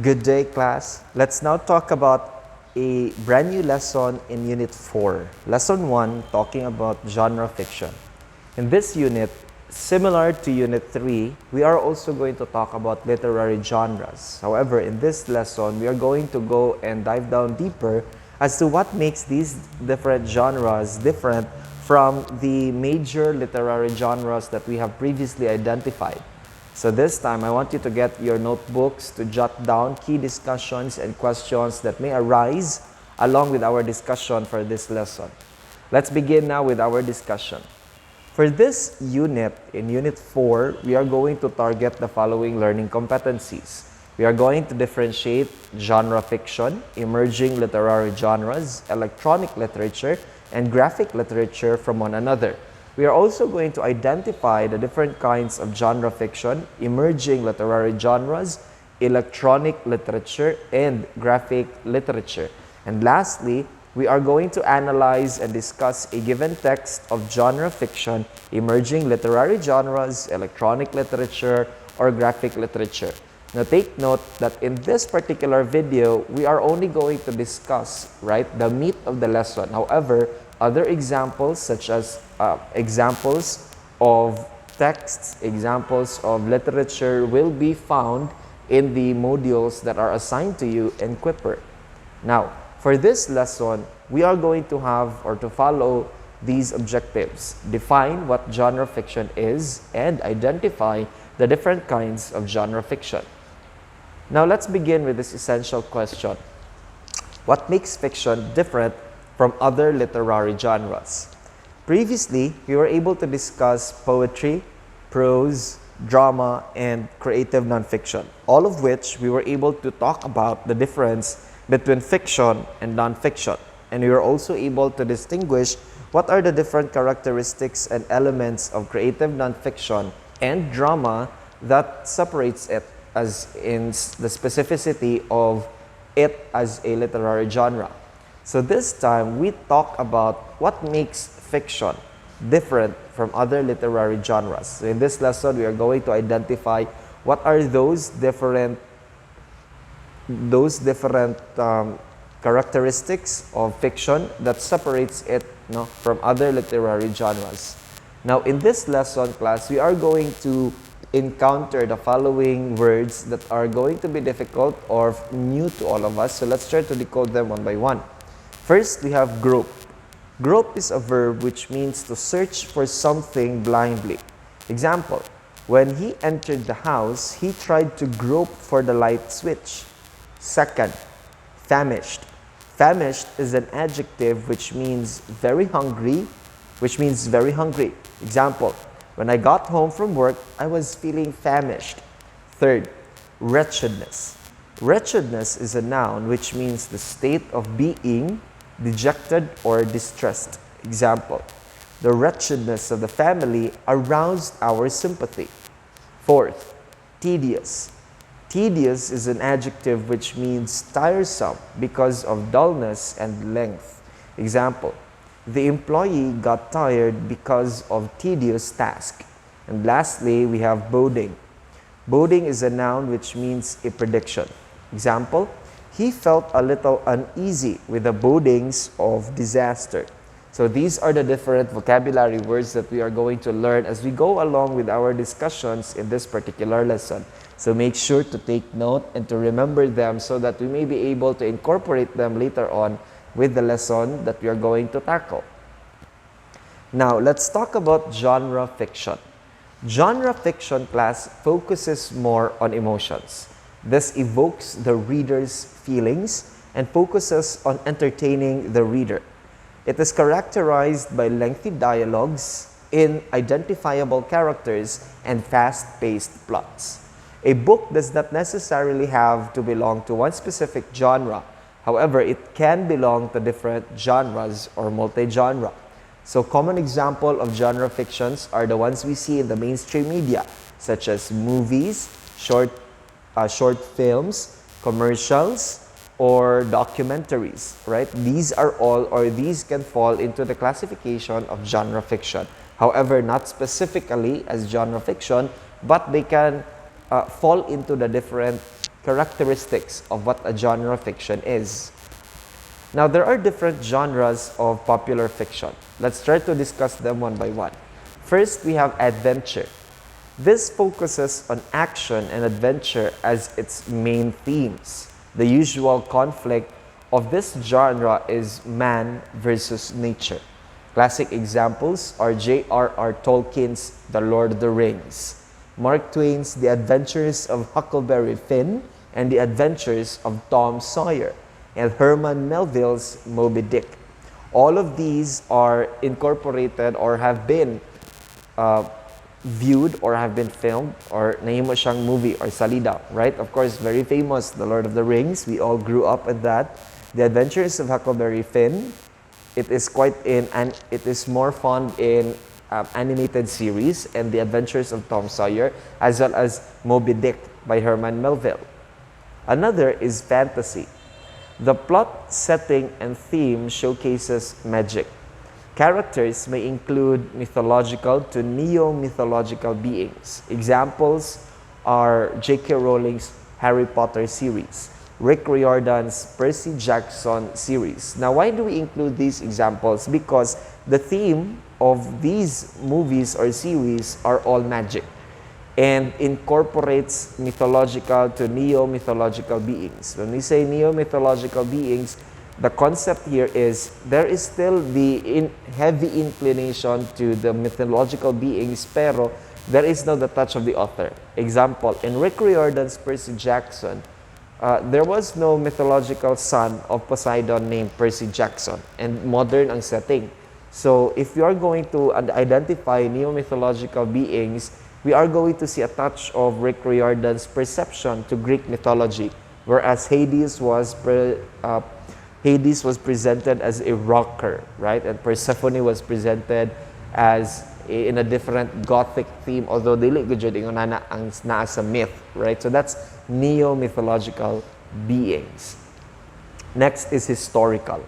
Good day, class. Let's now talk about a brand new lesson in Unit 4. Lesson 1, talking about genre fiction. In this unit, similar to Unit 3, we are also going to talk about literary genres. However, in this lesson, we are going to go and dive down deeper as to what makes these different genres different from the major literary genres that we have previously identified. So this time, I want you to get your notebooks to jot down key discussions and questions that may arise along with our discussion for this lesson. Let's begin now with our discussion. For this unit, in Unit 4, we are going to target the following learning competencies. We are going to differentiate genre fiction, emerging literary genres, electronic literature, and graphic literature from one another. We are also going to identify the different kinds of genre fiction, emerging literary genres, electronic literature, and graphic literature. And lastly, we are going to analyze and discuss a given text of genre fiction, emerging literary genres, electronic literature, or graphic literature. Now take note that in this particular video, we are only going to discuss, the meat of the lesson. However, other examples such as examples of texts, examples of literature will be found in the modules that are assigned to you in Quipper. Now, for this lesson, we are going to have or to follow these objectives. Define what genre fiction is and identify the different kinds of genre fiction. Now, let's begin with this essential question. What makes fiction different from other literary genres? Previously, we were able to discuss poetry, prose, drama, and creative nonfiction, all of which we were able to talk about the difference between fiction and nonfiction. And we were also able to distinguish what are the different characteristics and elements of creative nonfiction and drama that separates it as in the specificity of it as a literary genre. So this time, we talk about what makes fiction different from other literary genres. So in this lesson, we are going to identify what are those different characteristics of fiction that separates it from other literary genres. Now, in this lesson, class, we are going to encounter the following words that are going to be difficult or new to all of us. So let's try to decode them one by one. First, we have grope. Grope is a verb which means to search for something blindly. Example, when he entered the house, he tried to grope for the light switch. Second, famished. Famished is an adjective which means very hungry, Example, when I got home from work, I was feeling famished. Third, wretchedness. Wretchedness is a noun which means the state of being dejected or distressed. Example, the wretchedness of the family aroused our sympathy. Fourth, tedious. Tedious is an adjective which means tiresome because of dullness and length. Example, the employee got tired because of tedious task. And lastly, we have boding. Boding is a noun which means a prediction. Example, he felt a little uneasy with the bodings of disaster. So these are the different vocabulary words that we are going to learn as we go along with our discussions in this particular lesson. So make sure to take note and to remember them so that we may be able to incorporate them later on with the lesson that we are going to tackle. Now, let's talk about genre fiction. Genre fiction, class, focuses more on emotions. This evokes the reader's feelings and focuses on entertaining the reader. It is characterized by lengthy dialogues, identifiable characters, and fast-paced plots. A book does not necessarily have to belong to one specific genre. However, it can belong to different genres or multi-genre. So common example of genre fictions are the ones we see in the mainstream media, such as movies, short films, commercials, or documentaries, These are all, or these can fall into the classification of genre fiction. However, not specifically as genre fiction, but they can fall into the different characteristics of what a genre fiction is. Now, there are different genres of popular fiction. Let's try to discuss them one by one. First, we have adventure. This focuses on action and adventure as its main themes. The usual conflict of this genre is man versus nature. Classic examples are J.R.R. Tolkien's The Lord of the Rings, Mark Twain's The Adventures of Huckleberry Finn and The Adventures of Tom Sawyer, and Herman Melville's Moby Dick. All of these are incorporated or have been viewed or have been filmed or nahimo siyang movie or salida, right? Of course, very famous, The Lord of the Rings. We all grew up with that. The Adventures of Huckleberry Finn, it is more found in animated series, and The Adventures of Tom Sawyer, as well as Moby Dick by Herman Melville. Another is fantasy. The plot, setting, and theme showcases magic. Characters may include mythological to neo-mythological beings. Examples are J.K. Rowling's Harry Potter series, Rick Riordan's Percy Jackson series. Now, why do we include these examples? Because the theme of these movies or series are all magic and incorporates mythological to neo-mythological beings. When we say neo-mythological beings, the concept here is there is still the heavy inclination to the mythological beings, pero there is no the touch of the author. Example, in Rick Riordan's Percy Jackson, there was no mythological son of Poseidon named Percy Jackson, and modern ang setting. So if you are going to identify neo-mythological beings, we are going to see a touch of Rick Riordan's perception to Greek mythology, whereas Hades was presented as a rocker, right? And Persephone was presented as in a different Gothic theme, although dili ko jud ingon na ang naa sa myth, right? So that's neo-mythological beings. Next is historical.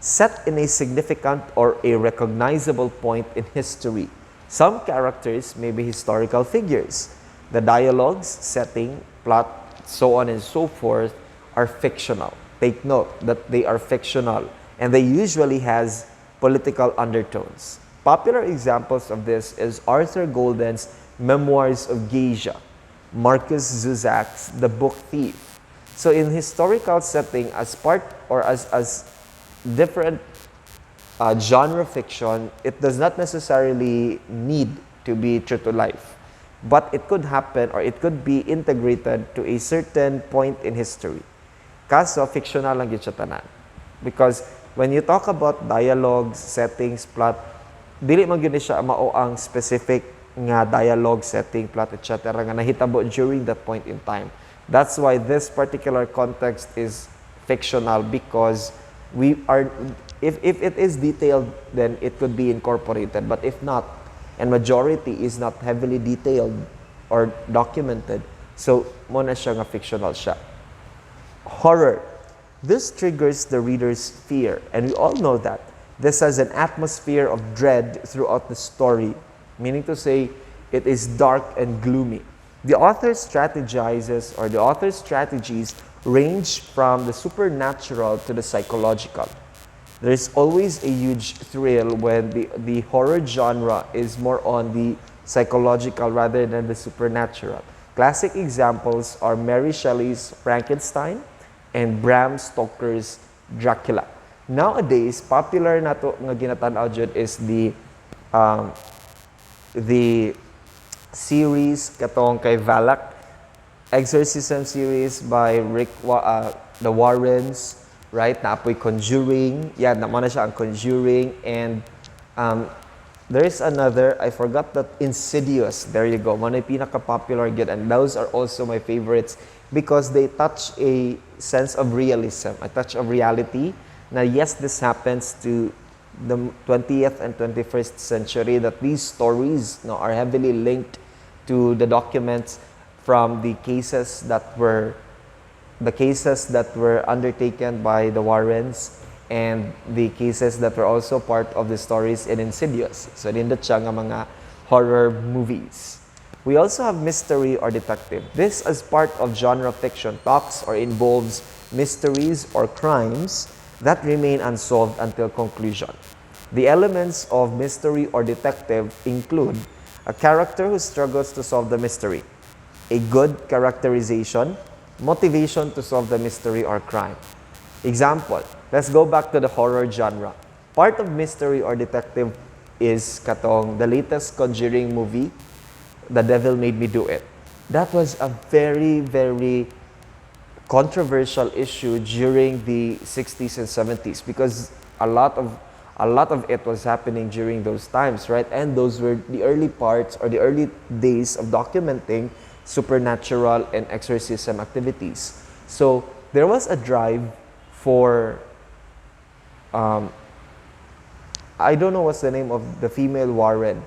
Set in a significant or a recognizable point in history. Some characters may be historical figures. The dialogues, setting, plot, so on and so forth are fictional. Take note that they are fictional, and they usually has political undertones. Popular examples of this is Arthur Golden's Memoirs of Geisha, Marcus Zuzak's The Book Thief. So in historical setting, as part or as different genre fiction, it does not necessarily need to be true to life, but it could happen or it could be integrated to a certain point in history. Kaso, fictional lang yun siya tanan. Because when you talk about dialogues, settings, plot, dili man yun siya mao ang specific nga dialogue, setting, plot, etc. nga nahitabo during that point in time. That's why this particular context is fictional, because if it is detailed, then it could be incorporated. But if not, and majority is not heavily detailed or documented, so mo na siya nga fictional siya. Horror. This triggers the reader's fear, and we all know that. This has an atmosphere of dread throughout the story, meaning to say it is dark and gloomy. The author's strategies range from the supernatural to the psychological. There is always a huge thrill when the horror genre is more on the psychological rather than the supernatural. Classic examples are Mary Shelley's Frankenstein and Bram Stoker's Dracula. Nowadays, popular na to nga ginatanaw jud is the series katong kay Valak, Exorcism series by the Warrens, right? Naapoy Conjuring. Yeah, naman na siya ang Conjuring. And there is another, I forgot that, Insidious. There you go. Manay pinaka-popular yun. And those are also my favorites because they touch a sense of realism, a touch of reality. Now, yes, this happens to the 20th and 21st century, that these stories are heavily linked to the documents from the cases that were undertaken by the Warrens and the cases that were also part of the stories in Insidious. So, nindot siya nga mga horror movies. We also have mystery or detective. This, as part of genre fiction, talks or involves mysteries or crimes that remain unsolved until conclusion. The elements of mystery or detective include a character who struggles to solve the mystery, a good characterization, motivation to solve the mystery or crime. Example, let's go back to the horror genre. Part of mystery or detective is katong the latest Conjuring movie, The Devil Made Me Do It. That was a very, very controversial issue during the 60s and 70s because a lot of it was happening during those times, right? And those were the early parts or the early days of documenting supernatural and exorcism activities. So there was a drive for I don't know what's the name of the female Warren,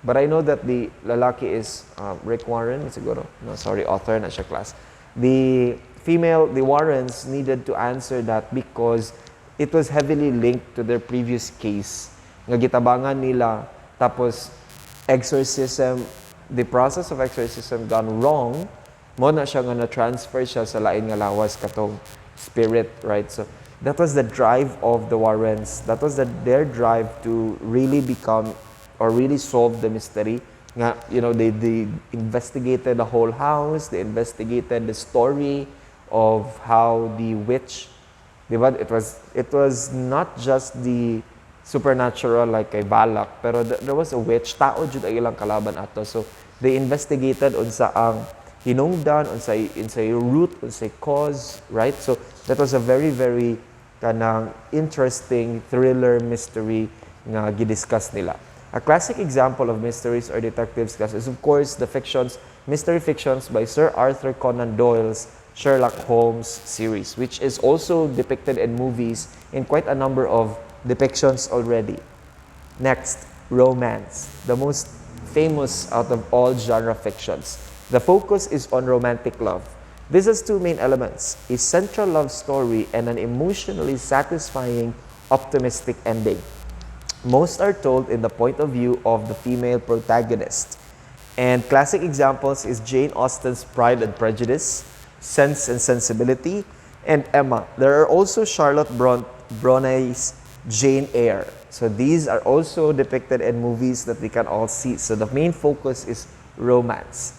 but I know that the lalaki is Rick Warren, siguro. No, sorry, author na siya class. The Warrens needed to answer that because it was heavily linked to their previous case. Nga gitabangan nila, tapos exorcism, the process of exorcism gone wrong, mo na siya nga na-transfer siya sa lain nga lawas katong spirit, right? So that was the drive of the Warrens. That was their drive to really become or really solve the mystery. Nga, you know, they investigated the whole house. They investigated the story of how the witch, diba? It was not just the supernatural like kay Balak, pero there was a witch. Tao jud ay ilang kalaban ato. So they investigated unsa ang hinungdan, unsay root, unsay cause, right? So that was a very, very kanang interesting thriller mystery nga gidiscuss nila. A classic example of mysteries or detectives class is of course the mystery fictions by Sir Arthur Conan Doyle's Sherlock Holmes series, which is also depicted in movies in quite a number of depictions already. Next, romance, the most famous out of all genre fictions. The focus is on romantic love. This has two main elements, a central love story and an emotionally satisfying, optimistic ending. Most are told in the point of view of the female protagonist. And classic examples is Jane Austen's Pride and Prejudice, Sense and Sensibility, and Emma. There are also Charlotte Bronte's Jane Eyre. So these are also depicted in movies that we can all see. So the main focus is romance.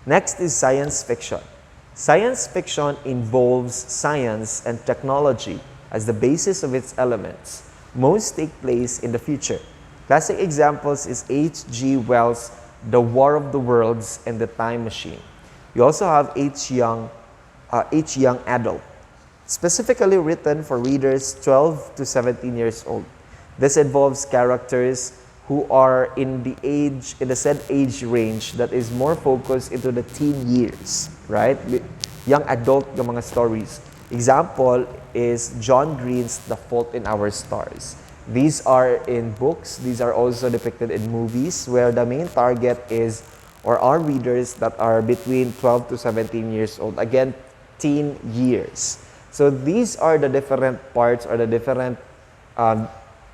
Next is science fiction. Science fiction involves science and technology as the basis of its elements. Most take place in the future. Classic examples is H.G. Wells' The War of the Worlds and the Time Machine. You also have H. Young Adult, specifically written for readers 12 to 17 years old. This involves characters who are in the said age range that is more focused into the teen years, right? Young adult ng mga stories. Example is John Green's The Fault in Our Stars. These are in books. These are also depicted in movies where the main target is or are readers that are between 12 to 17 years old. Again, teen years. So these are the different parts or the different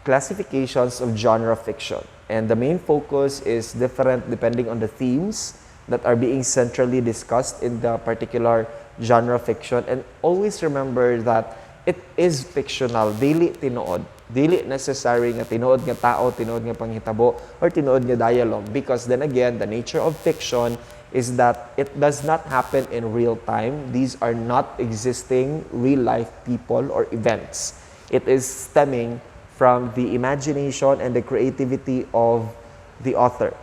classifications of genre fiction. And the main focus is different depending on the themes that are being centrally discussed in the particular genre fiction. And always remember that it is fictional, dili tinuod. Dili necessary nga tinuod nga tao, tinuod nga panghitabo, or tinuod nga dialogue. Because then again, the nature of fiction is that it does not happen in real time. These are not existing real life people or events. It is stemming from the imagination and the creativity of the author,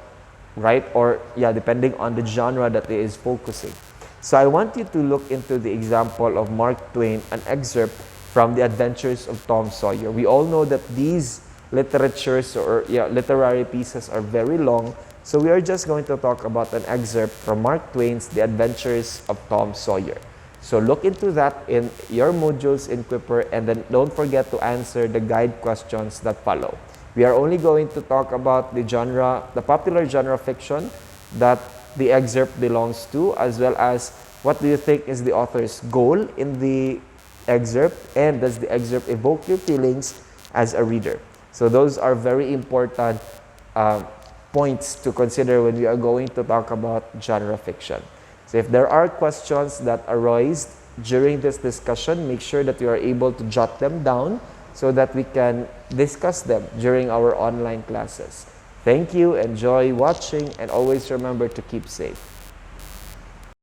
right? Or yeah, depending on the genre that it is focusing. So I want you to look into the example of Mark Twain, an excerpt from The Adventures of Tom Sawyer. We all know that these literatures or literary pieces are very long, so we are just going to talk about an excerpt from Mark Twain's The Adventures of Tom Sawyer. So look into that in your modules in Quipper, and then don't forget to answer the guide questions that follow. We are only going to talk about the popular genre fiction that the excerpt belongs to, as well as what do you think is the author's goal in the excerpt, and does the excerpt evoke your feelings as a reader. So those are very important points to consider when we are going to talk about genre fiction. So if there are questions that arise during this discussion, make sure that you are able to jot them down so that we can discuss them during our online classes. Thank you, enjoy watching, and always remember to keep safe.